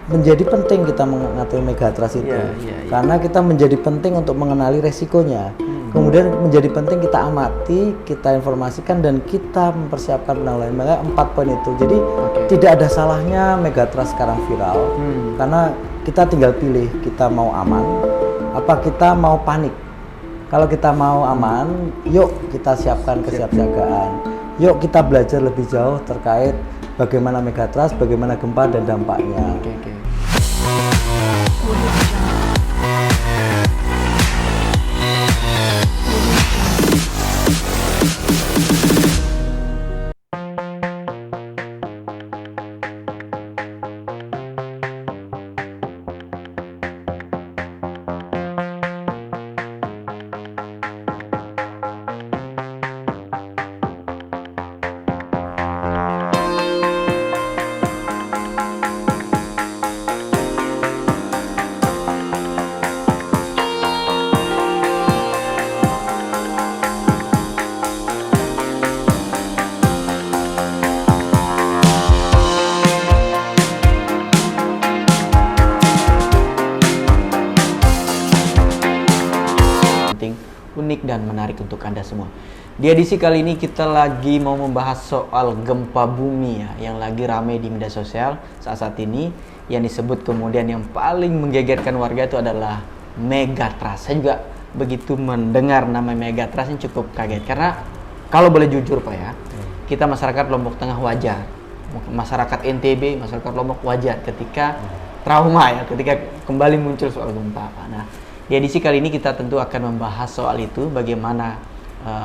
menjadi penting kita mengatur megatrust itu, karena kita menjadi penting untuk mengenali resikonya. Kemudian menjadi penting kita amati, kita informasikan, dan kita mempersiapkan penanggulangan. Makanya 4 poin itu. Jadi tidak ada salahnya megatrust sekarang viral, karena kita tinggal pilih kita mau aman, apa kita mau panik. Kalau kita mau aman, yuk kita siapkan kesiapsiagaan. Yuk kita belajar lebih jauh terkait bagaimana megatrust, bagaimana gempa dan dampaknya. Unik dan menarik untuk Anda semua. Di edisi kali ini kita lagi mau membahas soal gempa bumi ya, yang lagi ramai di media sosial saat ini, yang disebut kemudian yang paling menggegerkan warga itu adalah megatrust. Saya juga begitu mendengar nama megatrust ini cukup kaget, karena kalau boleh jujur Pak ya, kita masyarakat Lombok Tengah wajar, masyarakat NTB, masyarakat Lombok wajar ketika trauma ya, ketika kembali muncul soal gempa Pak. Nah, di edisi kali ini kita tentu akan membahas soal itu, bagaimana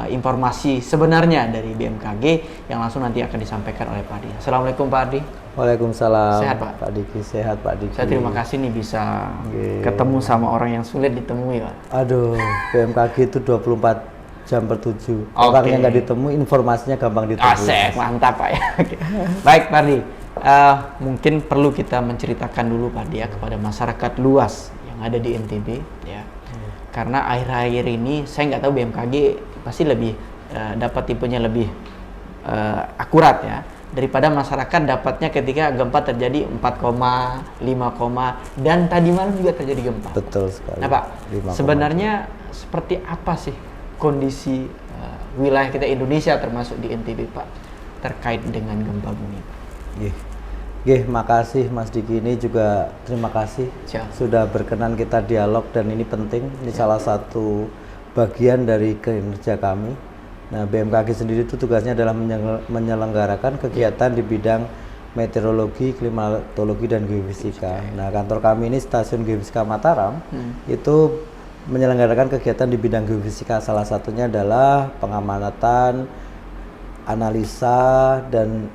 informasi sebenarnya dari BMKG yang langsung nanti akan disampaikan oleh Pak Adi. Assalamualaikum Pak Adi. Waalaikumsalam. Sehat Pak? Pak Diki, sehat Pak Diki. Saya terima kasih nih bisa ketemu sama orang yang sulit ditemui Pak. Aduh, BMKG itu 24 jam per 7. Orang yang nggak ditemui, informasinya gampang ditemui. Asik, mantap Pak ya. Baik Pak Adi, mungkin perlu kita menceritakan dulu Pak Adi ya kepada masyarakat luas ada di NTB ya, karena akhir-akhir ini saya nggak tahu BMKG pasti lebih dapat tipenya lebih akurat ya daripada masyarakat dapatnya ketika gempa terjadi 4, 5, dan tadi malam juga terjadi gempa. Betul sekali. Nah Pak, sebenarnya seperti apa sih kondisi wilayah kita Indonesia termasuk di NTB Pak terkait dengan gempa bumi Pak? Makasih Mas Diki, ini juga terima kasih sudah berkenan kita dialog, dan ini penting, ini salah satu bagian dari kinerja kami. Nah, BMKG sendiri itu tugasnya adalah menyelenggarakan kegiatan di bidang meteorologi, klimatologi, dan geofisika. Nah, kantor kami ini Stasiun Geofisika Mataram itu menyelenggarakan kegiatan di bidang geofisika, salah satunya adalah pengamatan, analisa, dan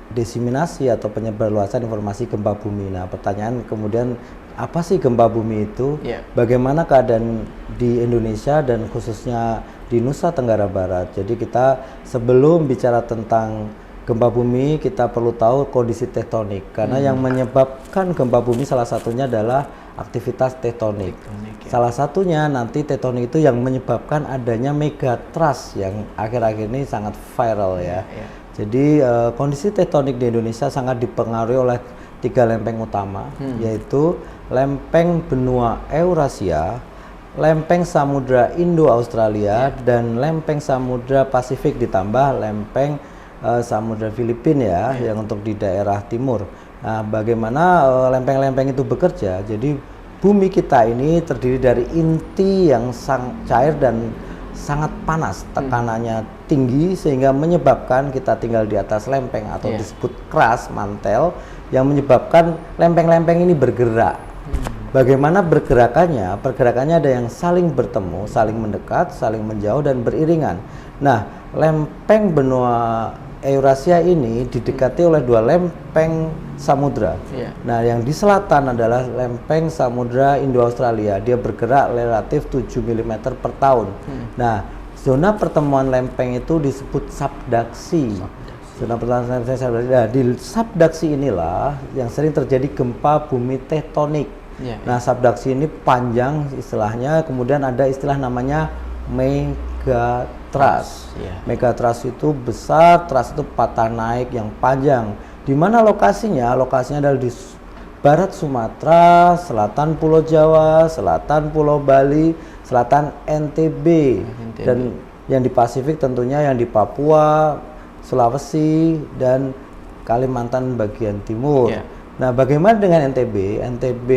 diseminasi atau penyebarluasan informasi gempa bumi. Nah, pertanyaan kemudian apa sih gempa bumi itu? Bagaimana keadaan di Indonesia dan khususnya di Nusa Tenggara Barat? Jadi kita sebelum bicara tentang gempa bumi, kita perlu tahu kondisi tektonik, karena yang menyebabkan gempa bumi salah satunya adalah aktivitas tektonik. Salah satunya nanti tektonik itu yang menyebabkan adanya megatrust yang akhir-akhir ini sangat viral ya. Jadi kondisi tektonik di Indonesia sangat dipengaruhi oleh 3 lempeng utama, yaitu lempeng benua Eurasia, lempeng samudra Indo-Australia, dan lempeng samudra Pasifik ditambah lempeng samudra Filipina ya, yang untuk di daerah timur. Nah, bagaimana lempeng-lempeng itu bekerja? Jadi bumi kita ini terdiri dari inti yang cair dan sangat panas, tekanannya tinggi sehingga menyebabkan kita tinggal di atas lempeng atau disebut crust, mantel, yang menyebabkan lempeng-lempeng ini bergerak. Bagaimana bergerakannya? Pergerakannya ada yang saling bertemu, saling mendekat, saling menjauh, dan beriringan. Nah, lempeng benua Eurasia ini didekati oleh 2 lempeng samudra. Nah, yang di selatan adalah lempeng samudra Indo-Australia. Dia bergerak relatif 7 mm per tahun. Nah, zona pertemuan lempeng itu disebut subduksi. Zona pertemuan lempeng, nah, di subduksi inilah yang sering terjadi gempa bumi tektonik. Nah, subduksi ini panjang istilahnya, kemudian ada istilah namanya megatrust. Megatrust itu besar, trust itu patah naik yang panjang. Di mana lokasinya? Lokasinya adalah di barat Sumatera, selatan Pulau Jawa, selatan Pulau Bali, selatan NTB. Dan yang di Pasifik tentunya yang di Papua, Sulawesi, dan Kalimantan bagian timur. Nah, bagaimana dengan NTB? NTB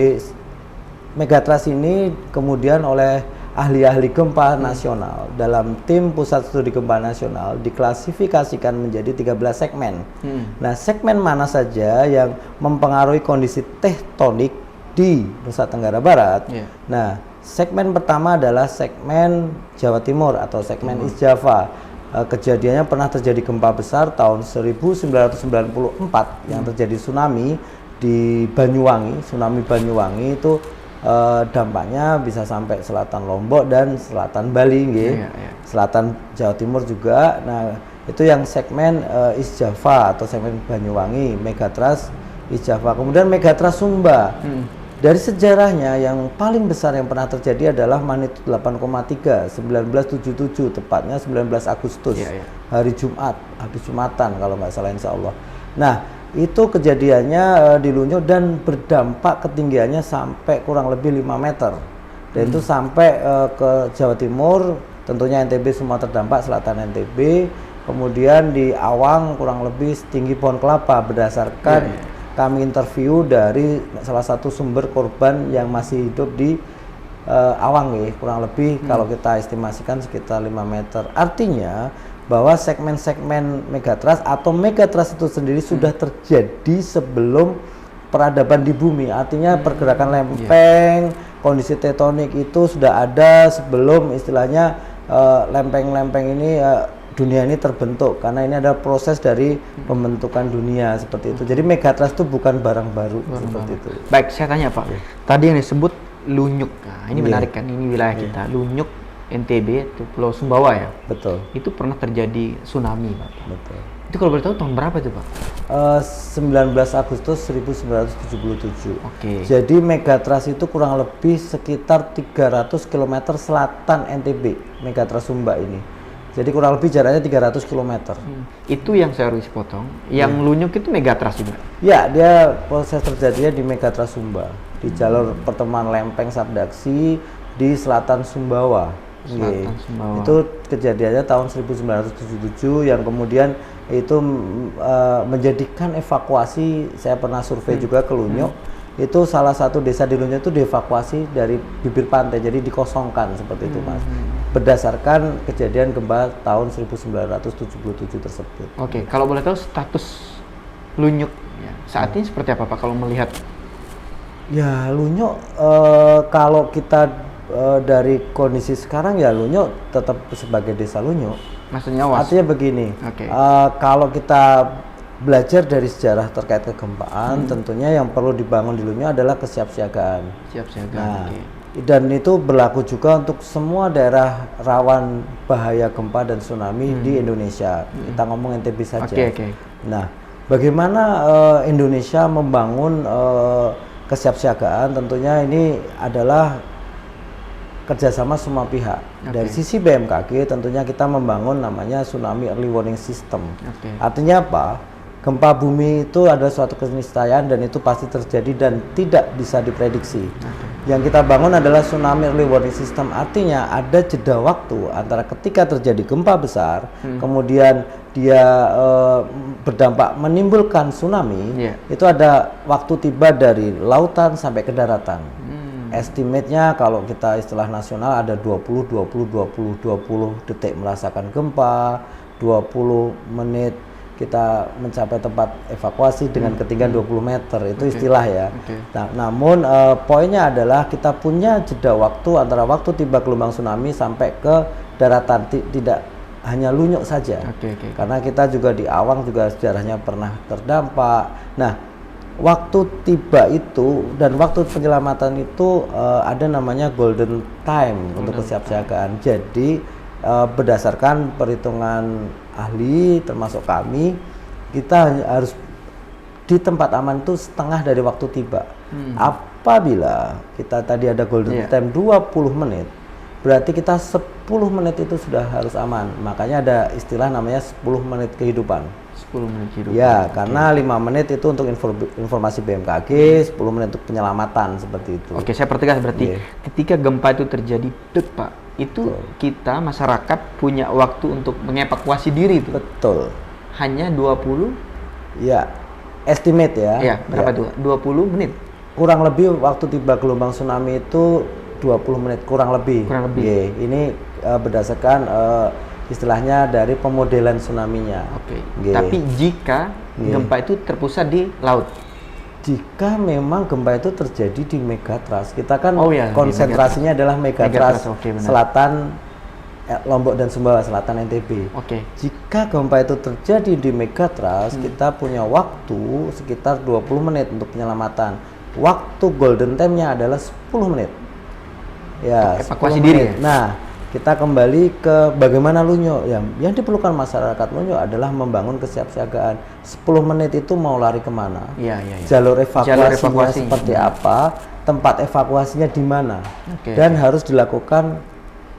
Megatrust ini kemudian oleh ahli-ahli gempa nasional dalam tim Pusat Studi Gempa Nasional diklasifikasikan menjadi 13 segmen. Nah, segmen mana saja yang mempengaruhi kondisi tektonik di Nusa Tenggara Barat? Nah, segmen pertama adalah segmen Jawa Timur atau segmen East Java. Kejadiannya pernah terjadi gempa besar tahun 1994 yang terjadi tsunami di Banyuwangi. Tsunami Banyuwangi itu dampaknya bisa sampai selatan Lombok dan selatan Bali, selatan Jawa Timur juga. Nah, itu yang segmen East Java atau segmen Banyuwangi, Megatrust East Java. Kemudian Megatrust Sumba. Dari sejarahnya yang paling besar yang pernah terjadi adalah magnitudo 8,3 1977, tepatnya 19 Agustus, hari Jumat, habis Jumatan kalau nggak salah, insya Allah. Nah, itu kejadiannya di Lunyuk dan berdampak ketinggiannya sampai kurang lebih 5 meter. Dan itu sampai ke Jawa Timur, tentunya NTB semua terdampak, selatan NTB, kemudian di Awang kurang lebih setinggi pohon kelapa berdasarkan kami interview dari salah satu sumber korban yang masih hidup di Awang, kurang lebih kalau kita estimasikan sekitar 5 meter. Artinya bahwa segmen-segmen Megatrust atau Megatrust itu sendiri sudah terjadi sebelum peradaban di bumi. Artinya pergerakan lempeng, kondisi tektonik itu sudah ada sebelum istilahnya lempeng-lempeng ini dunia ini terbentuk, karena ini adalah proses dari pembentukan dunia seperti itu. Jadi Megatrust itu bukan barang baru seperti itu. Baik, saya tanya Pak. Tadi yang disebut Lunyuk. Nah, ini menarik kan, ini wilayah kita. Lunyuk NTB itu Pulau Sumbawa ya. Betul. Itu pernah terjadi tsunami, Pak. Betul. Itu kalau boleh tahu tahun berapa itu, Pak? 19 Agustus 1977. Oke. Jadi Megatrust itu kurang lebih sekitar 300 km selatan NTB, Megatrust Sumba ini. Jadi kurang lebih jaraknya 300 km. Itu yang saya harus potong. Yang Lunyuk itu Megatrust juga? Ya, dia proses terjadinya di Megatrust Sumba, di jalur pertemuan lempeng subduksi di selatan Sumbawa. Sumbawa. Itu kejadiannya tahun 1977 yang kemudian itu menjadikan evakuasi. Saya pernah survei juga ke Lunyuk. Itu salah satu desa di Lunyuk itu dievakuasi dari bibir pantai, jadi dikosongkan seperti itu, Mas. Berdasarkan kejadian gempa tahun 1977 tersebut. Oke, kalau boleh tahu status Lunyuk ya, saat ini seperti apa Pak kalau melihat? Ya, Lunyuk kalau kita dari kondisi sekarang ya Lunyuk tetap sebagai desa Lunyuk. Maksudnya was? Artinya begini, kalau kita belajar dari sejarah terkait kegempaan, tentunya yang perlu dibangun di Lunyuk adalah kesiapsiagaan. Nah, dan itu berlaku juga untuk semua daerah rawan bahaya gempa dan tsunami di Indonesia. Kita ngomong NTB saja. Nah, bagaimana Indonesia membangun kesiapsiagaan? Tentunya ini adalah kerjasama semua pihak. Dari sisi BMKG tentunya kita membangun namanya Tsunami Early Warning System. Artinya apa? Gempa bumi itu adalah suatu keniscayaan dan itu pasti terjadi dan tidak bisa diprediksi. Yang kita bangun adalah Tsunami Early Warning System. Artinya ada jeda waktu antara ketika terjadi gempa besar, kemudian dia berdampak menimbulkan tsunami, itu ada waktu tiba dari lautan sampai ke daratan. Estimate-nya kalau kita istilah nasional ada 20 detik merasakan gempa, 20 menit kita mencapai tempat evakuasi dengan ketinggian 20 meter, itu istilah ya. Nah, namun poinnya adalah kita punya jeda waktu antara waktu tiba gelombang tsunami sampai ke daratan, tidak hanya Lunyuk saja. Karena kita juga di Awang juga sejarahnya pernah terdampak. Nah, waktu tiba itu dan waktu penyelamatan itu ada namanya golden time untuk kesiapsiagaan. Jadi berdasarkan perhitungan ahli termasuk kami, kita harus di tempat aman itu setengah dari waktu tiba. Apabila kita tadi ada golden time 20 menit, berarti kita 10 menit itu sudah harus aman. Makanya ada istilah namanya 10 menit kehidupan. 10 10 menit hidup. Ya, karena 5 menit itu untuk informasi BMKG, 10 menit untuk penyelamatan seperti itu. Oke, saya pertegas berarti ketika gempa itu terjadi, Pak, itu kita masyarakat punya waktu untuk mengevakuasi diri itu. Betul. Hanya 20? Ya, estimate ya. Ya, berapa tuh? 20 menit. Kurang lebih waktu tiba gelombang tsunami itu 20 menit kurang lebih. Kurang lebih. Ini berdasarkan istilahnya dari pemodelan tsunami-nya. Oke. Tapi jika gempa itu terpusat di laut, jika memang gempa itu terjadi di megatrust, kita kan konsentrasinya megatrust. Adalah megatrust selatan Lombok dan Sumbawa Selatan NTB. Jika gempa itu terjadi di megatrust, kita punya waktu sekitar 20 menit untuk penyelamatan. Waktu golden time-nya adalah 10 menit. Ya, evakuasi diri. Nah, kita kembali ke bagaimana Lunyo. Yang diperlukan masyarakat Lunyo adalah membangun kesiapsiagaan. 10 menit itu mau lari kemana? Jalur evakuasinya seperti apa? Tempat evakuasinya di mana? Dan harus dilakukan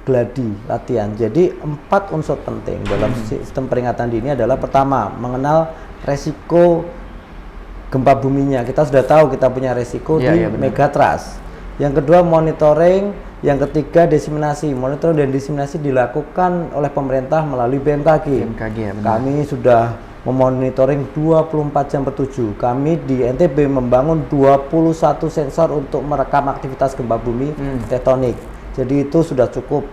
gladi, latihan. Jadi 4 unsur penting dalam sistem peringatan dini adalah pertama, mengenal resiko gempa buminya. Kita sudah tahu kita punya resiko di megatrust. Yang kedua, monitoring. Yang ketiga, diseminasi. Monitoring dan diseminasi dilakukan oleh pemerintah melalui BMKG. Kami sudah memonitoring 24 jam per 7. Kami di NTB membangun 21 sensor untuk merekam aktivitas gempa bumi tektonik. Jadi itu sudah cukup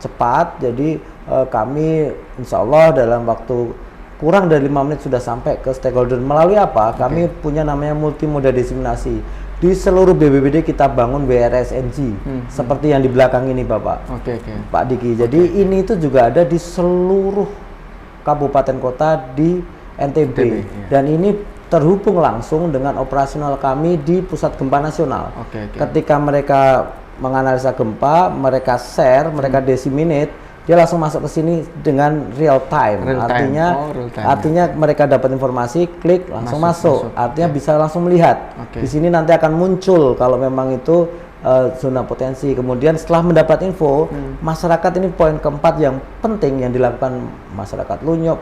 cepat. Jadi kami insya Allah dalam waktu kurang dari 5 menit sudah sampai ke stakeholder. Melalui apa? Kami punya namanya multimoda diseminasi. Di seluruh BPBD kita bangun WRSNG seperti yang di belakang ini Bapak, Pak Diki. Jadi ini itu juga ada di seluruh kabupaten kota di NTB. Dan ini terhubung langsung dengan operasional kami di Pusat Gempa Nasional. Ketika mereka menganalisa gempa, mereka share, mereka disseminate, dia langsung masuk ke sini dengan real time. Artinya mereka dapat informasi, klik langsung masuk. Artinya bisa langsung melihat. Di sini nanti akan muncul kalau memang itu zona potensi. Kemudian setelah mendapat info, masyarakat ini poin keempat yang penting yang dilakukan masyarakat Lunyo,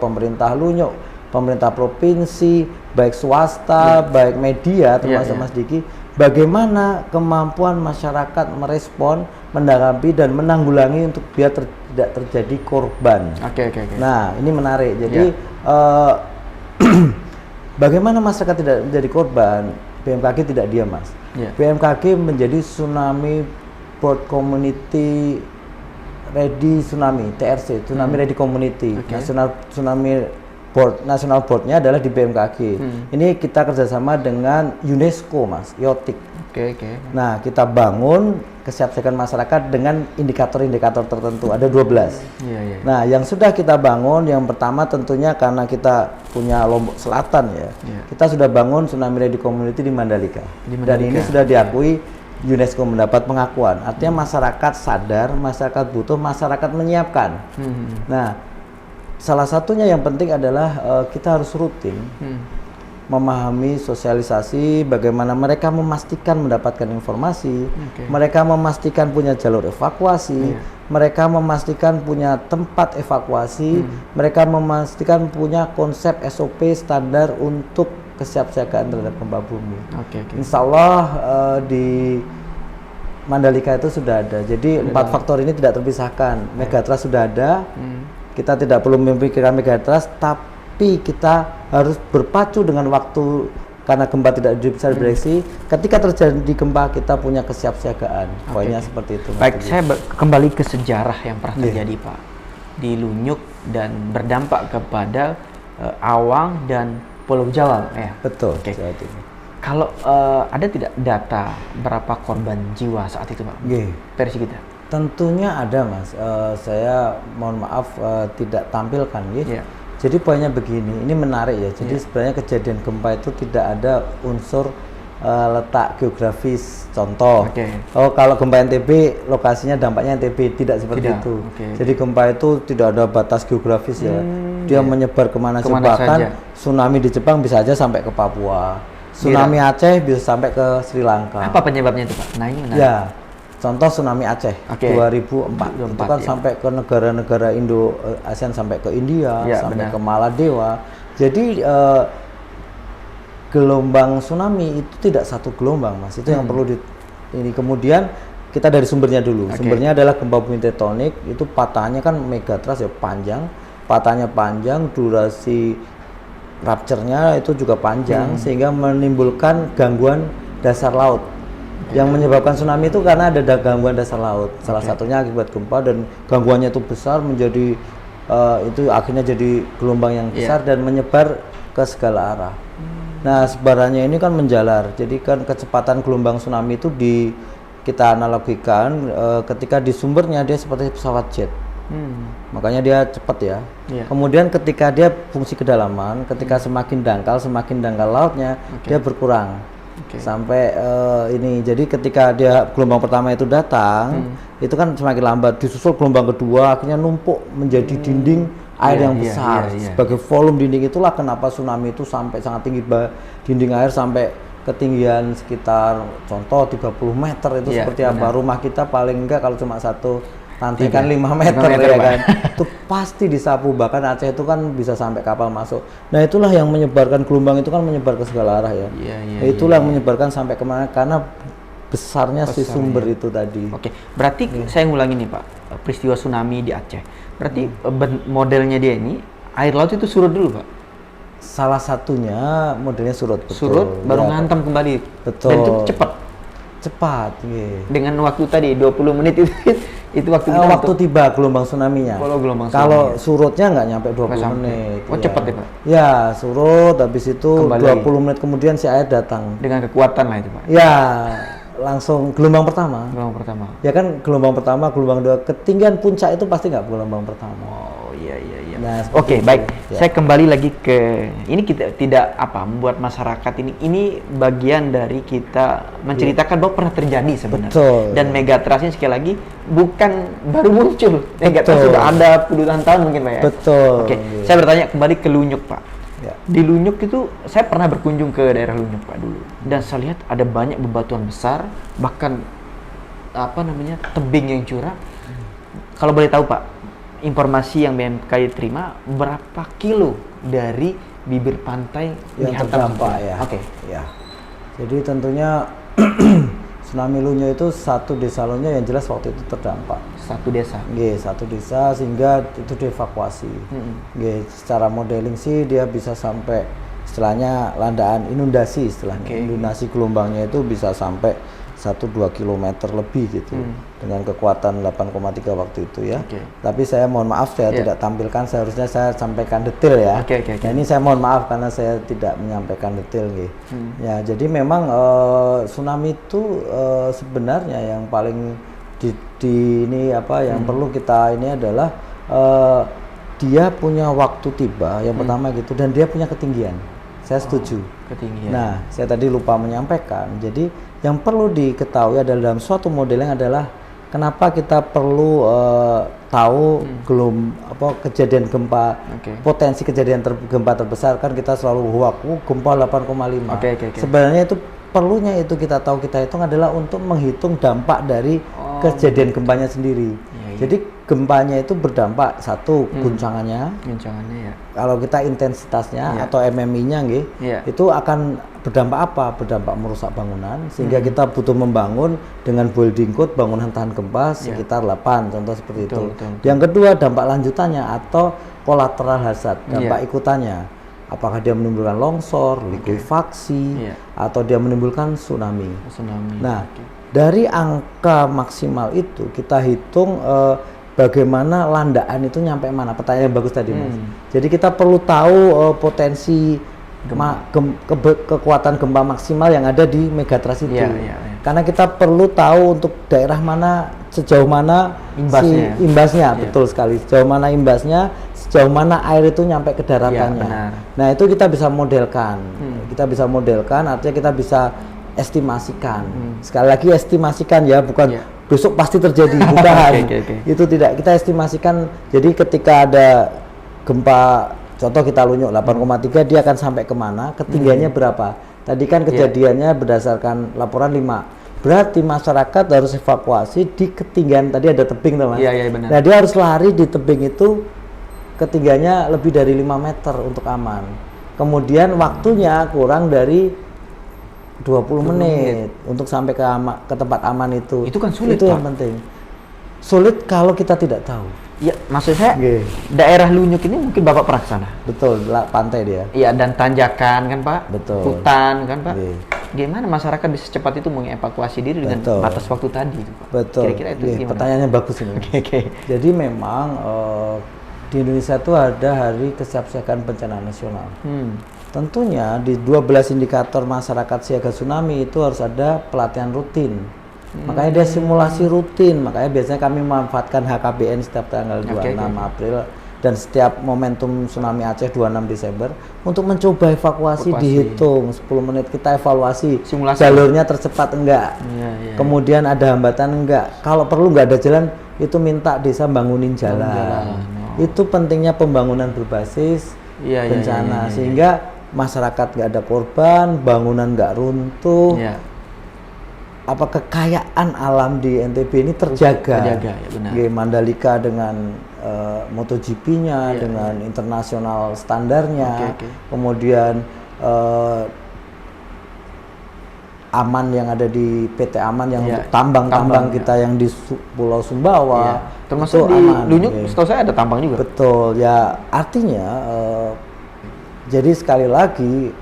pemerintah provinsi, baik swasta, baik media, termasuk Mas Diki. Bagaimana kemampuan masyarakat merespon, menanggapi dan menanggulangi untuk biar tidak terjadi korban. Nah, ini menarik. Jadi bagaimana masyarakat tidak menjadi korban? BMKG tidak diam, Mas. BMKG menjadi Tsunami Board Community Ready Tsunami, TRC, Tsunami Ready Community. National Board-nya adalah di BMKG. Ini kita kerjasama dengan UNESCO, Mas, IOTIC. Nah, kita bangun kesiapsiagaan masyarakat dengan indikator-indikator tertentu. Ada 12. Nah, yang sudah kita bangun, yang pertama tentunya karena kita punya Lombok Selatan kita sudah bangun Tsunami Ready Community di Mandalika. Dan ini sudah diakui UNESCO, mendapat pengakuan. Artinya masyarakat sadar, masyarakat butuh, masyarakat menyiapkan. Nah, salah satunya yang penting adalah kita harus rutin memahami sosialisasi, bagaimana mereka memastikan mendapatkan informasi, mereka memastikan punya jalur evakuasi, mereka memastikan punya tempat evakuasi, mereka memastikan punya konsep SOP standar untuk kesiapsiagaan terhadap gempa bumi. Insya Allah di Mandalika itu sudah ada. Jadi 4 faktor ini tidak terpisahkan. Megatrust sudah ada. Kita tidak perlu memikirkan megatrust, tapi kita harus berpacu dengan waktu karena gempa tidak bisa diprediksi. Ketika terjadi gempa, kita punya kesiapsiagaan. Poinnya seperti itu. Baik, saya kembali ke sejarah yang pernah terjadi, Pak, di Lunyuk dan berdampak kepada Awang dan Pulau Jawa. Betul. Kalau ada tidak data berapa korban jiwa saat itu, Pak? Versi kita. Tentunya ada, Mas. Saya mohon maaf tidak tampilkan, Jadi poinnya begini, ini menarik ya. Jadi sebenarnya kejadian gempa itu tidak ada unsur letak geografis. Contoh, kalau gempa NTB lokasinya dampaknya NTB, tidak seperti itu. Jadi gempa itu tidak ada batas geografis Dia menyebar kemana saja. Bahkan tsunami di Jepang bisa aja sampai ke Papua. Tsunami Aceh bisa sampai ke Sri Lanka. Apa penyebabnya itu, Pak? Contoh tsunami Aceh 2004 itu kan sampai ke negara-negara Indo ASEAN, sampai ke India, sampai ke Maladewa. Jadi gelombang tsunami itu tidak satu gelombang, Mas. Itu yang perlu ini. Kemudian kita dari sumbernya dulu. Sumbernya adalah gempa bumi tektonik. Itu patahnya kan megatrust ya, panjang. Patahnya panjang, durasi rupture-nya itu juga panjang, sehingga menimbulkan gangguan dasar laut. Yang menyebabkan tsunami itu karena ada gangguan dasar laut. Salah satunya akibat gempa, dan gangguannya itu besar menjadi itu akhirnya jadi gelombang yang besar dan menyebar ke segala arah. Nah, sebarannya ini kan menjalar. Jadi kan kecepatan gelombang tsunami itu kita analogikan ketika di sumbernya dia seperti pesawat jet. Makanya dia cepat ya. Kemudian ketika dia fungsi kedalaman, ketika semakin dangkal lautnya, dia berkurang. Sampai ini, jadi ketika dia gelombang pertama itu datang, itu kan semakin lambat, disusul gelombang kedua, akhirnya numpuk menjadi dinding air yang besar. Sebagai volume dinding itulah kenapa tsunami itu sampai sangat tinggi, dinding air sampai ketinggian sekitar contoh 30 meter itu seperti apa? Rumah kita paling enggak kalau cuma satu lantai kan 5 meter ya kan. Itu pasti disapu, bahkan Aceh itu kan bisa sampai kapal masuk. Nah, itulah yang menyebarkan gelombang itu kan menyebar ke segala arah ya. Itulah yang menyebarkan sampai kemana, karena besarnya si sumber itu tadi. Berarti saya ngulangi nih Pak, peristiwa tsunami di Aceh. Berarti modelnya dia ini air laut itu surut dulu Pak? Salah satunya modelnya surut. Surut baru ngantam kembali. Betul. Dan itu cepat. Dengan waktu tadi 20 menit itu waktu tiba gelombang tsunami-nya. Kalau surutnya nggak nyampe 20 menit. Cepat ya Pak? Ya, surut, habis itu kembali 20 menit kemudian si air datang. Dengan kekuatan lah itu Pak? Ya, langsung gelombang pertama. Ya kan, gelombang pertama, gelombang kedua, ketinggian puncak itu pasti nggak gelombang pertama. Nah, baik. Saya kembali lagi ke ini, kita tidak membuat masyarakat ini bagian dari kita menceritakan bahwa pernah terjadi sebenarnya. Dan megatrust ini sekali lagi bukan baru muncul. Megatrust sudah ada puluhan tahun mungkin Pak ya. Saya bertanya kembali ke Lunyuk Pak. Di Lunyuk itu saya pernah berkunjung ke daerah Lunyuk Pak dulu, dan saya lihat ada banyak bebatuan besar, bahkan tebing yang curam. Kalau boleh tahu Pak, informasi yang BMKG terima, berapa kilo dari bibir pantai yang terdampak ya? Ya. Jadi tentunya tsunami Lunyuk itu satu desa Lunyuk yang jelas waktu itu terdampak. Satu desa? Satu desa, sehingga itu dievakuasi. Secara modeling sih dia bisa sampai istilahnya landaan inundasi, inundasi gelombangnya itu bisa sampai 1-2 km lebih gitu, dengan kekuatan 8,3 waktu itu ya. Tapi saya mohon maaf, saya tidak tampilkan, seharusnya saya sampaikan detail ya. Nah, ini saya mohon maaf karena saya tidak menyampaikan detail ya. Jadi memang tsunami itu sebenarnya yang paling yang perlu kita ini adalah dia punya waktu tiba yang pertama gitu, dan dia punya ketinggian. Saya setuju. Ketinggian. Nah, saya tadi lupa menyampaikan. Jadi yang perlu diketahui adalah dalam suatu modeling adalah kenapa kita perlu tahu kejadian gempa, potensi kejadian gempa terbesar, kan kita selalu gempa 8,5. Sebenarnya itu perlunya itu kita tahu, kita hitung adalah untuk menghitung dampak dari kejadian gempanya sendiri. Jadi gempanya itu berdampak satu guncangannya ya. Kalau kita intensitasnya atau MMI-nya itu akan berdampak apa? Berdampak merusak bangunan, sehingga kita butuh membangun dengan building code bangunan tahan gempa sekitar 8, contoh seperti itu. Yang kedua, dampak lanjutannya atau collateral hazard, dampak ikutannya. Apakah dia menimbulkan longsor, likuifaksi, atau dia menimbulkan tsunami. Nah, dari angka maksimal itu kita hitung bagaimana landaan itu nyampe mana. Pertanyaan yang bagus tadi Mas. Jadi kita perlu tahu potensi kekuatan gempa maksimal yang ada di megatrust itu. Karena kita perlu tahu untuk daerah mana, sejauh mana imbasnya. Betul sekali. Sejauh mana imbasnya, sejauh mana air itu nyampe ke daratannya. Nah, itu kita bisa modelkan. Kita bisa modelkan, artinya kita bisa estimasikan. Sekali lagi estimasikan ya, bukan besok pasti terjadi, bukan. Itu tidak, kita estimasikan. Jadi ketika ada gempa, contoh kita Lunyuk 8,3, dia akan sampai kemana, ketinggiannya berapa. Tadi kan kejadiannya berdasarkan laporan 5. Berarti masyarakat harus evakuasi di ketinggian, tadi ada tebing teman. Benar. Nah, dia harus lari di tebing itu ketinggiannya lebih dari 5 meter untuk aman. Kemudian waktunya kurang dari 20 menit untuk sampai ke tempat aman itu. Itu kan sulit, Itu Pak. yang penting. Sulit kalau kita tidak tahu. Ya, maksud saya daerah Lunyuk ini mungkin Bapak pernah ke sana. Betul, pantai dia. Iya, dan tanjakan kan Pak. Betul. Hutan kan Pak. Gimana masyarakat bisa secepat itu mengevakuasi diri dengan batas waktu tadi itu, Pak? Betul. Kira-kira itu gimana? Pertanyaannya bagus ini. Oke. Jadi memang di Indonesia itu ada Hari Kesiapsiagaan Bencana Nasional. Tentunya di 12 indikator masyarakat siaga tsunami itu harus ada pelatihan rutin. Makanya dia simulasi rutin, makanya biasanya kami memanfaatkan HKBN setiap tanggal 26 April dan setiap momentum tsunami Aceh 26 Desember untuk mencoba evakuasi. Dihitung 10 menit kita evaluasi simulasi. Jalurnya tercepat enggak, kemudian ada hambatan enggak, kalau perlu enggak ada jalan itu minta desa bangunin jalan. Itu pentingnya pembangunan berbasis bencana sehingga masyarakat enggak ada korban, bangunan enggak runtuh. Apa kekayaan alam di NTB ini terjaga. Ya, benar. Mandalika dengan MotoGP-nya, dengan internasional standarnya, kemudian Aman yang ada di PT Aman yang untuk tambang kita yang di Pulau Sumbawa, termasuk di Lunyuk, setahu saya ada tambang juga. Betul, ya artinya jadi sekali lagi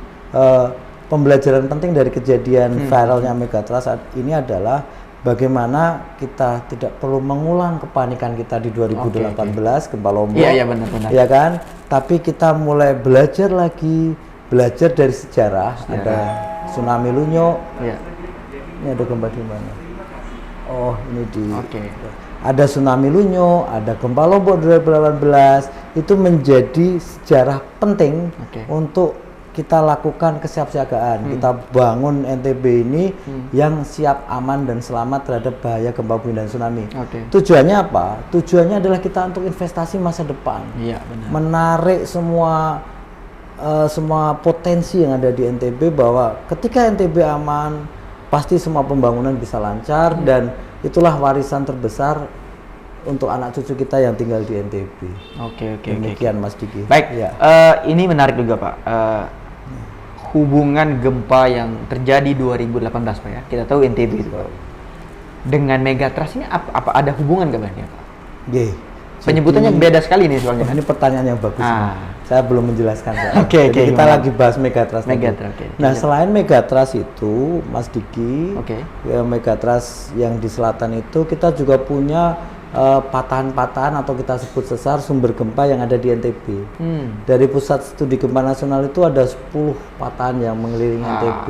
pembelajaran penting dari kejadian viralnya Megatrust saat ini adalah bagaimana kita tidak perlu mengulang kepanikan kita di 2018 gempa Lombok. Iya benar. Ya kan? Tapi kita mulai belajar lagi, belajar dari sejarah. Ada tsunami Lunyuk. Ini ada gempa di mana? Oh, ini di ada tsunami Lunyuk, ada gempa Lombok 2018. Itu menjadi sejarah penting untuk kita lakukan kesiapsiagaan, kita bangun NTB ini yang siap, aman dan selamat terhadap bahaya gempa bumi dan tsunami. Tujuannya apa? Tujuannya adalah kita untuk investasi masa depan, menarik semua potensi yang ada di NTB bahwa ketika NTB aman, pasti semua pembangunan bisa lancar dan itulah warisan terbesar untuk anak cucu kita yang tinggal di NTB. Demikian Mas Diki. Baik, ini menarik juga Pak. Hubungan gempa yang terjadi 2018 Pak ya, kita tahu NTB itu Pak. Dengan Megatrust ini apa ada hubungan kabarnya Pak? Penyebutannya beda sekali nih soalnya. Ini pertanyaan yang bagus. Saya belum menjelaskan Pak. Jadi kita lagi bahas Megatrust. Nah, selain Megatrust itu Mas Diki, ya Megatrust yang di selatan itu kita juga punya patahan-patahan atau kita sebut sesar sumber gempa yang ada di NTB. Dari Pusat Studi Gempa Nasional itu ada 10 patahan yang mengelilingi NTB.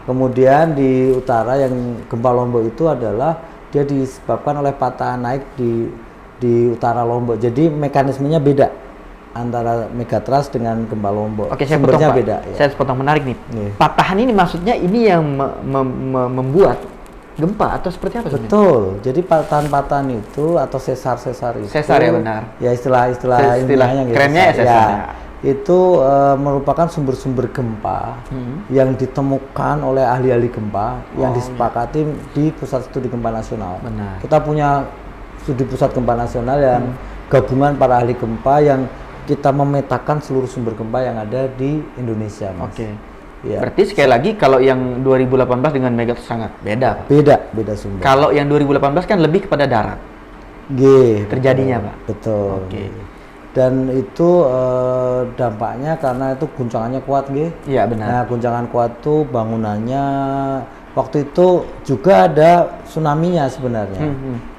Kemudian di utara yang gempa Lombok itu adalah dia disebabkan oleh patahan naik di utara Lombok. Jadi mekanismenya beda antara Megatrust dengan gempa Lombok. Sumbernya beda. Saya potong menarik nih. Patahan ini maksudnya ini yang membuat gempa atau seperti apa? Betul. Jadi patahan-patahan itu atau sesar-sesar itu. Sesar ya benar. Ya istilah ilmiahnya kerennya ya sesar. Itu merupakan sumber-sumber gempa yang ditemukan oleh ahli-ahli gempa yang disepakati di Pusat Studi Gempa Nasional. Benar. Kita punya studi Pusat Gempa Nasional yang gabungan para ahli gempa yang kita memetakan seluruh sumber gempa yang ada di Indonesia, Mas. Berarti sekali lagi kalau yang 2018 dengan Megatrust sangat beda. Beda sumber. Kalau yang 2018 kan lebih kepada darat. Terjadinya, Pak. Betul. Dan itu dampaknya karena itu guncangannya kuat, Iya, benar. Nah, guncangan kuat tuh bangunannya waktu itu juga ada tsunami-nya sebenarnya.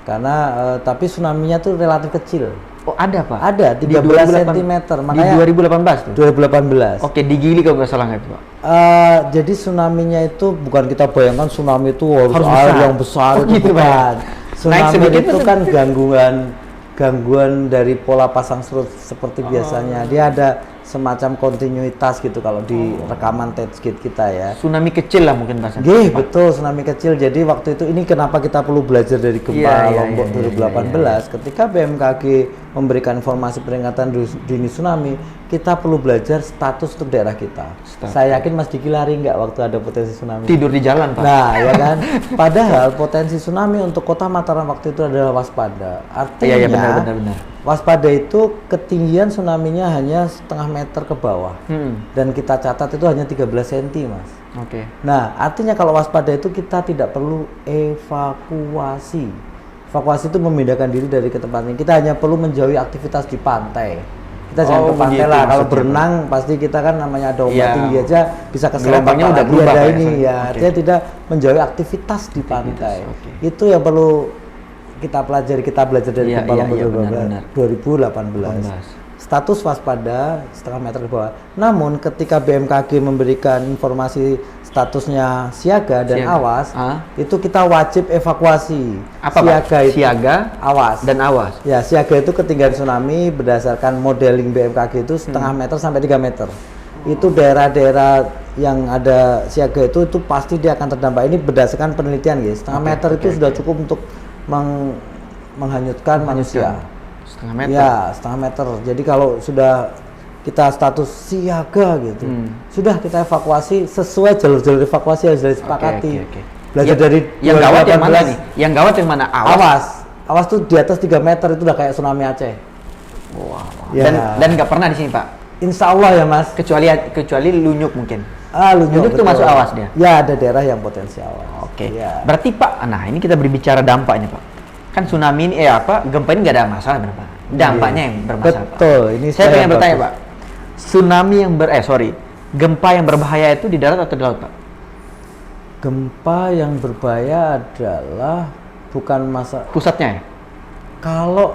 Karena tapi tsunami-nya tuh relatif kecil. Oh, ada Pak? Ada, 13 cm. Makanya di 2018 tuh? 2018. Di Gili kalau nggak salah nggak itu Pak? Jadi tsunami-nya itu bukan kita bayangkan tsunami itu harus air yang besar itu bukan. Tsunami itu kan gangguan dari pola pasang surut seperti biasanya. Dia ada semacam kontinuitas gitu kalau di rekaman TEDx kita ya. Tsunami kecil lah mungkin bahasa. Betul, tsunami kecil. Jadi waktu itu ini kenapa kita perlu belajar dari gempa Lombok 2018 ketika BMKG memberikan informasi peringatan dini tsunami, kita perlu belajar status untuk daerah kita. Saya yakin Mas Diki lari nggak waktu ada potensi tsunami? Tidur di jalan, Pak. Nah, ya kan. Padahal potensi tsunami untuk Kota Mataram waktu itu adalah waspada. Artinya benar. waspada itu ketinggian tsunami-nya hanya setengah meter ke bawah. Dan kita catat itu hanya 13 cm, Mas. Oke. Nah, artinya kalau waspada itu kita tidak perlu evakuasi. Evakuasi itu memindahkan diri dari ke tempat ini. Kita hanya perlu menjauhi aktivitas di pantai. Kita jangan ke pantai lah. Kalau berenang pasti kita kan namanya ada ombak tinggi aja bisa keseret. Gelombangnya udah berubah ada ini ya. Artinya tidak menjauhi aktivitas di pantai. Itu yang perlu kita pelajari. Kita belajar dari gempa Lombok 2018. Status waspada setengah meter ke bawah. Namun ketika BMKG memberikan informasi statusnya siaga dan awas, itu kita wajib evakuasi. Apa siaga Pak? itu Siaga, awas dan awas. Ya, siaga itu ketinggian tsunami berdasarkan modeling BMKG itu setengah meter sampai 3 meter. Itu daerah-daerah yang ada siaga itu pasti dia akan terdampak. Ini berdasarkan penelitian, guys. Setengah meter itu sudah cukup untuk menghanyutkan manusia. Setengah meter? Ya, setengah meter. Jadi kalau sudah kita status siaga gitu, sudah kita evakuasi sesuai jalur-jalur evakuasi yang sudah disepakati. Belajar dari yang gawat yang mana nih? Yang gawat yang mana? Awas tuh di atas 3 meter itu udah kayak tsunami Aceh. Wow. Ya. Dan nggak pernah di sini, Pak? Insya Allah ya, Mas. Kecuali Lunyuk mungkin. Lunyuk itu masuk awas dia? Ya, ada daerah yang potensial. Oke. Ya. Berarti Pak, nah ini kita berbicara dampaknya, Pak. Kan tsunami ini gempa ini nggak ada masalah berapa? Dampaknya yang bermasalah. Betul. Pak. Ini saya pengen bertanya, Pak. Tsunami yang gempa yang berbahaya itu di darat atau di laut, Pak? Gempa yang berbahaya adalah bukan pusatnya ya? Kalau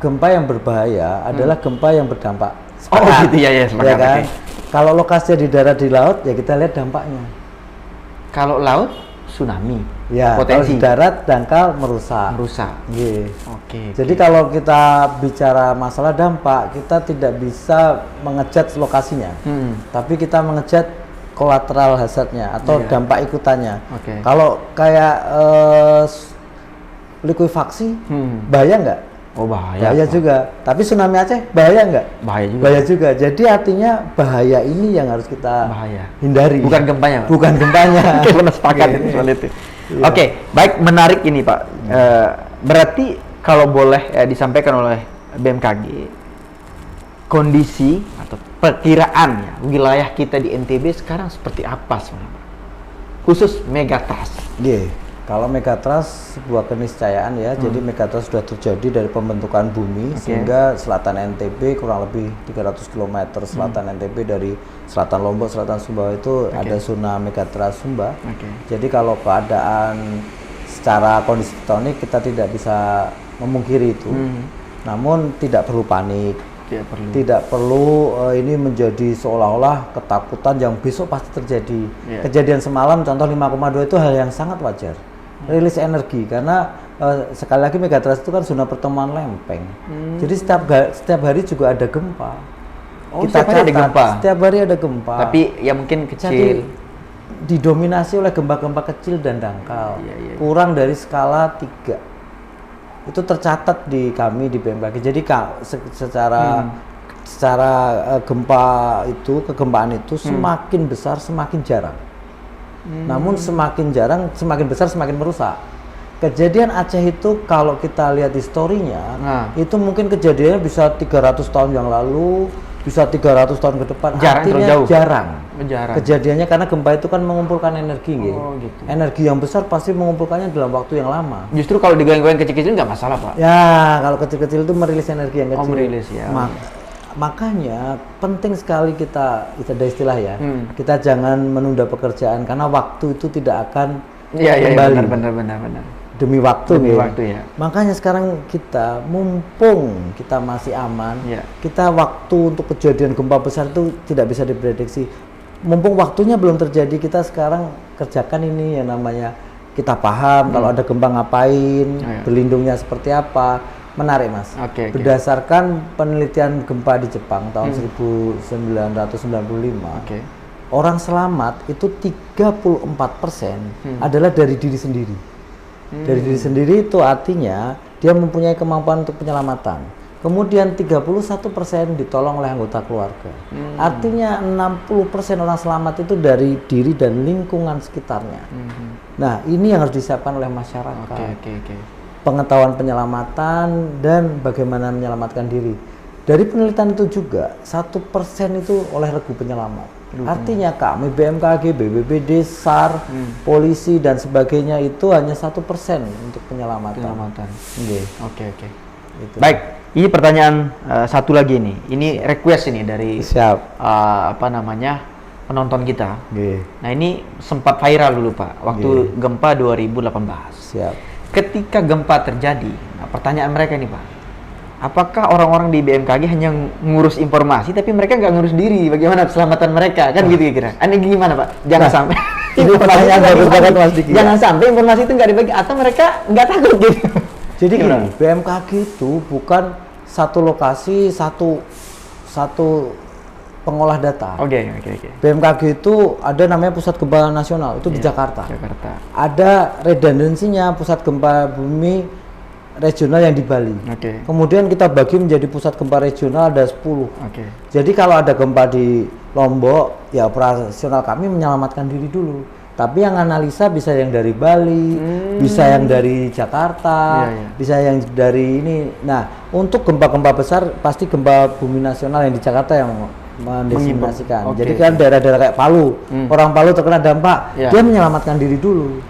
gempa yang berbahaya adalah gempa yang berdampak. Gitu ya kan? Okay. Kalau lokasinya di darat di laut ya kita lihat dampaknya. Kalau laut tsunami. Ya, potensi. Kalau di darat dangkal merusak. Yeah. Oke. Jadi kalau kita bicara masalah dampak, kita tidak bisa mengecat lokasinya, tapi kita mengecat kolateral hazardnya atau dampak ikutannya. Kalau kayak likuifaksi, bahaya nggak? Bahaya juga. Tapi tsunami Aceh bahaya nggak? Bahaya juga. Jadi artinya bahaya ini yang harus kita hindari. Bukan gempanya, Pak? Bukan gempanya. Kita sepakat soal itu. Oke, baik, menarik ini, Pak. Berarti kalau boleh disampaikan oleh BMKG, kondisi atau perkiraan wilayah kita di NTB sekarang seperti apa sebenarnya? Khusus megatrust. Kalau megatrust sebuah keniscayaan ya, jadi megatrust sudah terjadi dari pembentukan bumi sehingga selatan NTB kurang lebih 300 km selatan NTB dari selatan Lombok, selatan Sumbawa itu ada zona megatrust Sumba. Jadi kalau keadaan secara kondisi tektonik kita tidak bisa memungkiri itu. Namun tidak perlu panik. Tidak perlu ini menjadi seolah-olah ketakutan yang besok pasti terjadi. Kejadian semalam contoh 5,2 itu hal yang sangat wajar. Rilis energi karena sekali lagi megatrust itu kan zona pertemuan lempeng. Jadi setiap hari juga ada gempa. Kita catat, ada gempa. Setiap hari ada gempa. Tapi ya mungkin kecil. Jadi, didominasi oleh gempa-gempa kecil dan dangkal. Kurang dari skala 3. Itu tercatat di kami di BMKG. Jadi secara gempa itu, kegempaan itu semakin besar semakin jarang. Namun semakin jarang, semakin besar, semakin merusak. Kejadian Aceh itu kalau kita lihat historinya, itu mungkin kejadiannya bisa 300 tahun yang lalu, bisa 300 tahun ke depan. Artinya jarang. Kejadiannya karena gempa itu kan mengumpulkan energi. Gitu. Energi yang besar pasti mengumpulkannya dalam waktu yang lama. Justru kalau digoyang-goyang kecil-kecil nggak masalah, Pak? Ya, kalau kecil-kecil itu merilis energi yang kecil. Merilis ya. Makanya penting sekali kita ada istilah ya, kita jangan menunda pekerjaan karena waktu itu tidak akan kembali. Benar. Demi waktu ya. Makanya sekarang kita mumpung kita masih aman, kita waktu untuk kejadian gempa besar itu tidak bisa diprediksi. Mumpung waktunya belum terjadi, kita sekarang kerjakan ini yang namanya kita paham kalau ada gempa ngapain, berlindungnya seperti apa. Menarik, Mas. Berdasarkan penelitian gempa di Jepang tahun 1995, orang selamat itu 34% adalah dari diri sendiri. Dari diri sendiri itu artinya dia mempunyai kemampuan untuk penyelamatan. Kemudian 31% ditolong oleh anggota keluarga. Artinya 60% orang selamat itu dari diri dan lingkungan sekitarnya. Nah, ini yang harus disiapkan oleh masyarakat. pengetahuan penyelamatan dan bagaimana menyelamatkan diri. Dari penelitian itu juga 1% itu oleh regu penyelamat. Artinya kami BMKG, BPBD, SAR, polisi dan sebagainya itu hanya 1% untuk penyelamatan. Oke. Baik, ini pertanyaan satu lagi nih. Ini request ini dari penonton kita. Nah, ini sempat viral dulu Pak, waktu gempa 2018. Ketika gempa terjadi, nah, pertanyaan mereka nih Pak, apakah orang-orang di BMKG hanya ngurus informasi tapi mereka nggak ngurus diri? Bagaimana keselamatan mereka? Kan gitu kira. Ini gimana Pak? Jangan sampai ini pertanyaan bagus banget Mas Diki. Jangan sampai informasi itu nggak dibagi atau mereka nggak takut gitu. Jadi gini, BMKG itu bukan satu lokasi, satu pengolah data. Oke. BMKG itu ada namanya Pusat Gempa Nasional, itu di Jakarta. Ada redundansinya Pusat Gempa Bumi Regional yang di Bali. Kemudian kita bagi menjadi pusat gempa regional ada 10. Jadi kalau ada gempa di Lombok, ya operasional kami menyelamatkan diri dulu. Tapi yang analisa bisa yang dari Bali, bisa yang dari Jakarta, bisa yang dari ini. Nah, untuk gempa-gempa besar pasti gempa bumi nasional yang di Jakarta yang mendesimasikan. Jadi kan daerah-daerah kayak Palu, orang Palu terkena dampak, dia menyelamatkan diri dulu.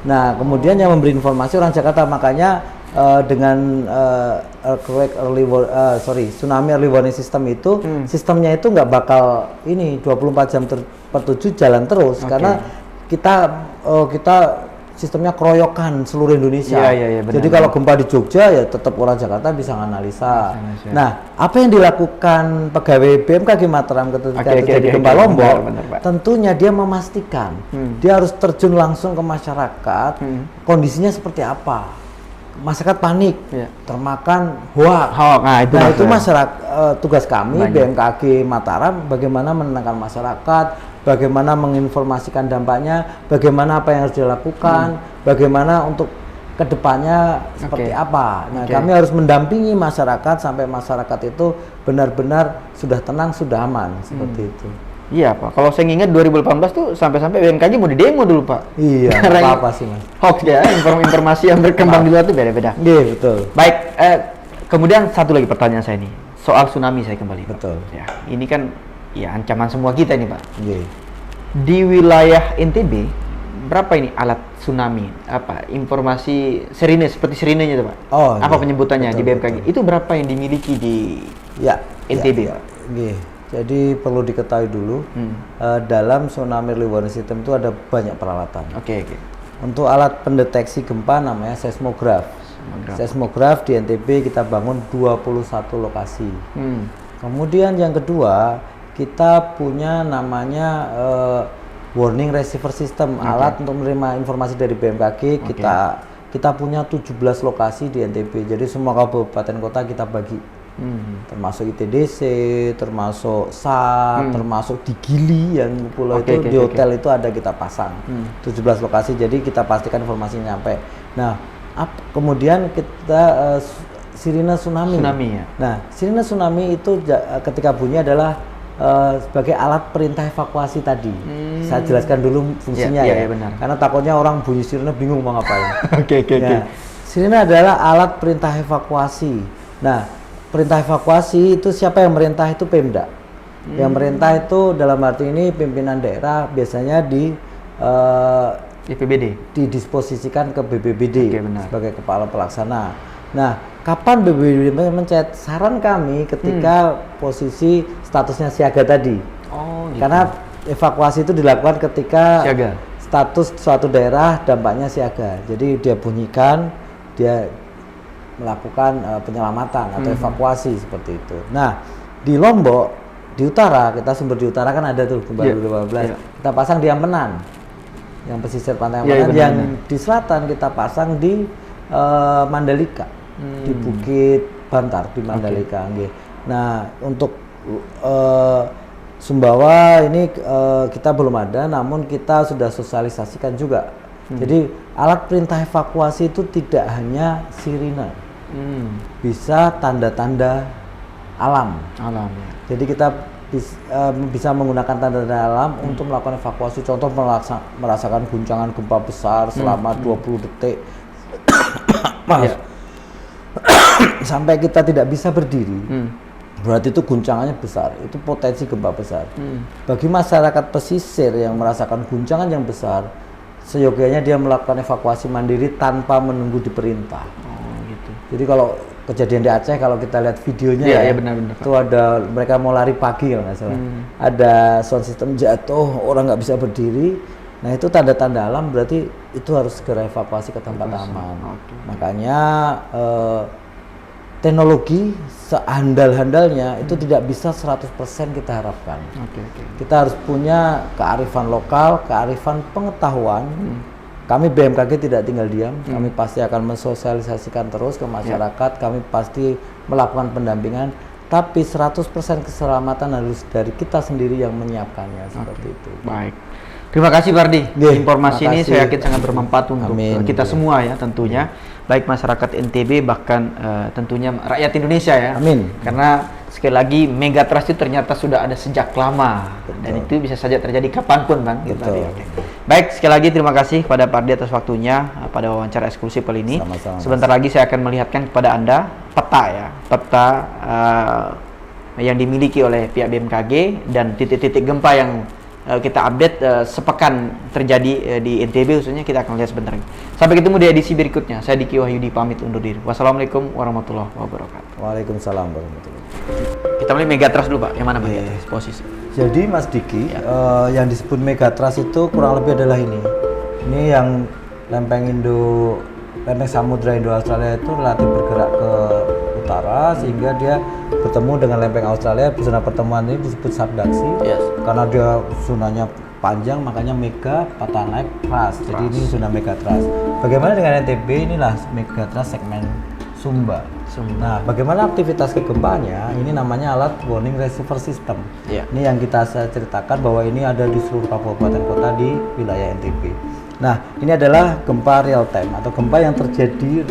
Nah, kemudian yang memberi informasi orang Jakarta, makanya dengan tsunami early warning system itu, sistemnya itu nggak bakal ini 24 jam per 7 jalan terus, karena kita sistemnya keroyokan seluruh Indonesia. Jadi kalau gempa di Jogja ya tetap orang Jakarta bisa menganalisa. Nah, apa yang dilakukan pegawai BMKG Mataram ketika terjadi gempa Lombok, tentunya dia memastikan dia harus terjun langsung ke masyarakat, kondisinya seperti apa. Masyarakat panik, termakan hoak. Nah, itu masyarakat, tugas kami BMKG Mataram bagaimana menenangkan masyarakat, bagaimana menginformasikan dampaknya, bagaimana apa yang harus dilakukan, bagaimana untuk kedepannya seperti apa. Nah, kami harus mendampingi masyarakat sampai masyarakat itu benar-benar sudah tenang, sudah aman, seperti itu. Iya Pak, kalau saya ingat 2018 tuh sampai-sampai BMKG mau demo dulu Pak. Iya, apa sih Mas? Hoax ya, informasi yang berkembang di luar itu beda-beda. Iya, betul. Baik, kemudian satu lagi pertanyaan saya nih, soal tsunami saya kembali. Betul. Ya, ini kan ya ancaman semua kita nih Pak. Iya. Di wilayah NTB, berapa ini alat tsunami? Apa informasi sirine, seperti sirinenya itu Pak? Apa penyebutannya di BMKG? Betul. Itu berapa yang dimiliki di NTB Pak? Jadi perlu diketahui dulu, dalam tsunami early warning system itu ada banyak peralatan. Untuk alat pendeteksi gempa namanya seismograf. Seismograf di NTB kita bangun 21 lokasi. Kemudian yang kedua, kita punya namanya warning receiver system, alat untuk menerima informasi dari BMKG. Kita punya 17 lokasi di NTB. Jadi semua kabupaten kota kita bagi. Termasuk ITDC, termasuk SAR, termasuk di Gili yang pulau itu di hotel itu ada kita pasang 17 lokasi, jadi kita pastikan informasinya nyampe. Nah, kemudian kita sirine tsunami. Nah, sirine tsunami itu ketika bunyi adalah sebagai alat perintah evakuasi tadi. Saya jelaskan dulu fungsinya benar. Karena takutnya orang bunyi sirine bingung mau ngapain. Sirine adalah alat perintah evakuasi. Nah, perintah evakuasi itu siapa yang merintah? Itu Pemda. Yang merintah itu dalam arti ini pimpinan daerah, biasanya di BPBD didisposisikan ke BPBD sebagai kepala pelaksana. Nah, kapan BPBD mencet? Saran kami ketika posisi statusnya siaga tadi. Karena evakuasi itu dilakukan ketika status suatu daerah dampaknya siaga. Jadi dia bunyikan, dia melakukan penyelamatan atau evakuasi seperti itu. Nah, di Lombok, di utara, kita sumber di utara kan ada tuh gempa 2012. Kita pasang di Ampenan, yang pesisir pantai Ampenan. Yang di selatan kita pasang di Mandalika, di Bukit Bantar di Mandalika. Nah, untuk Sumbawa ini kita belum ada, namun kita sudah sosialisasikan juga. Jadi alat perintah evakuasi itu tidak hanya sirine. Bisa tanda-tanda alam. Jadi kita bisa menggunakan tanda-tanda alam untuk melakukan evakuasi. Contoh merasakan guncangan gempa besar selama 20 detik maaf, sampai kita tidak bisa berdiri, berarti itu guncangannya besar, itu potensi gempa besar. Bagi masyarakat pesisir yang merasakan guncangan yang besar, seyogianya dia melakukan evakuasi mandiri tanpa menunggu diperintah. Oh, gitu. Jadi kalau kejadian di Aceh, kalau kita lihat videonya benar-benar, itu ada mereka mau lari pagi kalau nggak salah, ada sound system jatuh, orang nggak bisa berdiri. Nah itu tanda-tanda alam, berarti itu harus segera evakuasi ke tempat aman. Makanya teknologi seandal-handalnya itu tidak bisa 100% kita harapkan. Kita harus punya kearifan lokal, kearifan pengetahuan. Kami BMKG tidak tinggal diam, kami pasti akan mensosialisasikan terus ke masyarakat, kami pasti melakukan pendampingan, tapi 100% keselamatan harus dari kita sendiri yang menyiapkannya, seperti itu. Baik. Terima kasih Pak Ardi. Informasi ini saya yakin sangat bermanfaat untuk kita semua ya tentunya. Baik masyarakat NTB bahkan tentunya rakyat Indonesia ya. Amin. Karena sekali lagi megatrust itu ternyata sudah ada sejak lama. Dan itu bisa saja terjadi kapanpun Bang. Baik, sekali lagi terima kasih kepada Pak Ardi atas waktunya pada wawancara eksklusif kali ini. Sama-sama. Sebentar lagi saya akan melihatkan kepada Anda peta ya, peta yang dimiliki oleh pihak BMKG dan titik-titik gempa yang kita update sepekan terjadi di NTB khususnya, kita akan lihat sebentar lagi. Sampai ketemu di edisi berikutnya. Saya Diki Wahyudi pamit undur diri. Wassalamualaikum warahmatullahi wabarakatuh. Waalaikumsalam warahmatullahi wabarakatuh. Kita mulai megatrust dulu Pak. Yang mana megatrust posisi? Jadi Mas Diki, yang disebut megatrust itu kurang lebih adalah ini. Ini yang lempeng Samudra Indo-Australia itu relatif bergerak ke utara sehingga dia bertemu dengan lempeng Australia. Zona pertemuan ini disebut subduksi. Karena dia zonanya panjang makanya mega patah naik trust. Jadi ini zona megatrust. Bagaimana dengan NTB? Inilah megatrust segmen Sumba. Nah, bagaimana aktivitas kegempanya? Ini namanya alat warning receiver system. Ini yang saya ceritakan bahwa ini ada di seluruh kabupaten kota di wilayah NTB. Nah, ini adalah gempa real time atau gempa yang terjadi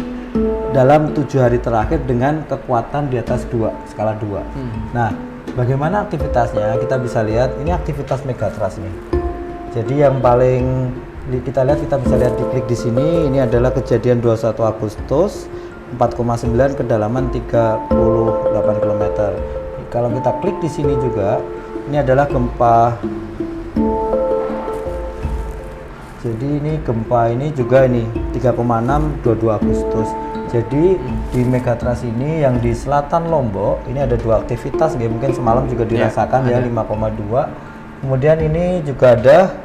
dalam 7 hari terakhir dengan kekuatan di atas 2, skala 2. Nah, bagaimana aktivitasnya? Kita bisa lihat ini aktivitas megatrust nih. Jadi yang paling kita lihat, kita bisa lihat diklik di sini, ini adalah kejadian 21 Agustus 4,9 kedalaman 38 km. Kalau kita klik di sini juga, ini adalah gempa. Jadi ini gempa ini juga ini 3,6 22 Agustus. Jadi di megatrust ini yang di selatan Lombok ini ada 2 aktivitas, ya mungkin semalam juga dirasakan ya 5,2. Kemudian ini juga ada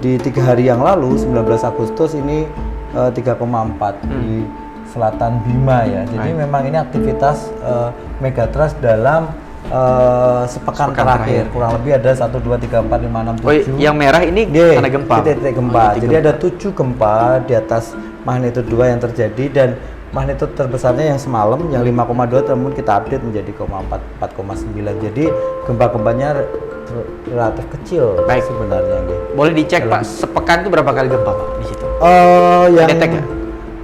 di 3 hari yang lalu 19 Agustus ini 3,4 di selatan Bima ya. Jadi memang ini aktivitas megatrust dalam sepekan terakhir. Kurang lebih ada 1, 2, 3, 4, 5, 6, 7. Yang merah ini tanda gempa. Titik gempa. Jadi ada 7 gempa di atas magnitudo 2 yang terjadi, dan magnitudo terbesarnya yang semalam yang 5,2 namun kita update menjadi 4,9. Jadi gempa-gempanya relatif kecil sebenarnya. Boleh dicek Pak, sepekan itu berapa kali gempa Pak di situ?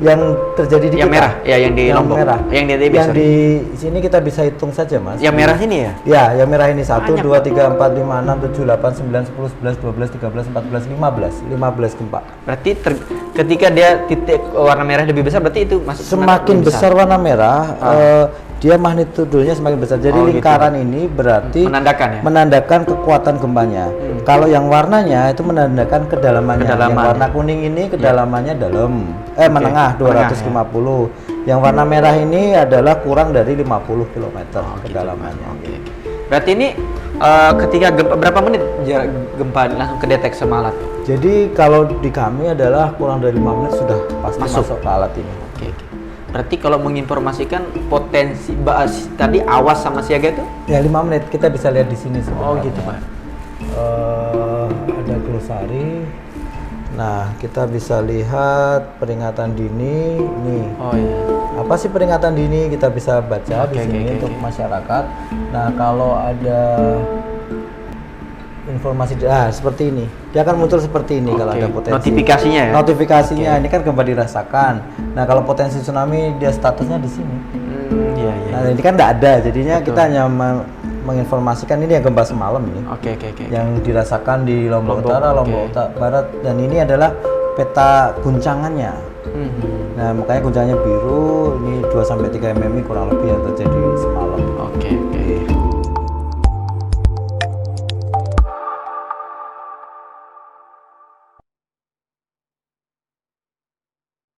Yang terjadi di yang kita. merah ya, yang di Lombok, merah. Yang di yang di sini kita bisa hitung saja Mas. Yang merah sini ya? Ya, yang merah ini 1, 2, 3, 4, 5, 6, 7, 8, 9, 10, 11, 12, 13, 14, 15 gempa. Berarti ketika dia titik warna merah lebih besar, berarti itu masuk semakin besar warna merah, dia magnitudonya semakin besar. Jadi lingkaran ini berarti menandakan kekuatan gempanya. Kalau yang warnanya itu menandakan kedalamannya. Yang warna kuning ini kedalamannya dalam, menengah 250. Yang warna merah ini adalah kurang dari 50 km kedalamannya. Berarti ini ketika gempa berapa menit jarak gempa langsung kedeteksi sama alat? Jadi kalau di kami adalah kurang dari 5 menit sudah pasti masuk ke alat ini. Berarti kalau menginformasikan potensi tadi awas sama siaga itu? Ya 5 menit, kita bisa lihat di sini sebenarnya. Oh gitu Pak. Ada glosari. Nah, kita bisa lihat peringatan dini nih. Oh iya. Apa sih peringatan dini? Kita bisa baca di sini untuk masyarakat. Nah, kalau ada informasi seperti ini, dia akan muncul seperti ini kalau ada potensi. Notifikasinya ya. Notifikasinya ini kan gempa dirasakan. Nah, kalau potensi tsunami dia statusnya di sini. Nah, ini kan tidak ada, jadinya kita hanya menginformasikan ini yang gempa semalam ini. Yang dirasakan di Lombok Utara, Lombok Barat, dan ini adalah peta guncangannya. Nah, makanya guncangannya biru, ini 2-3 mm kurang lebih yang terjadi semalam. Oke.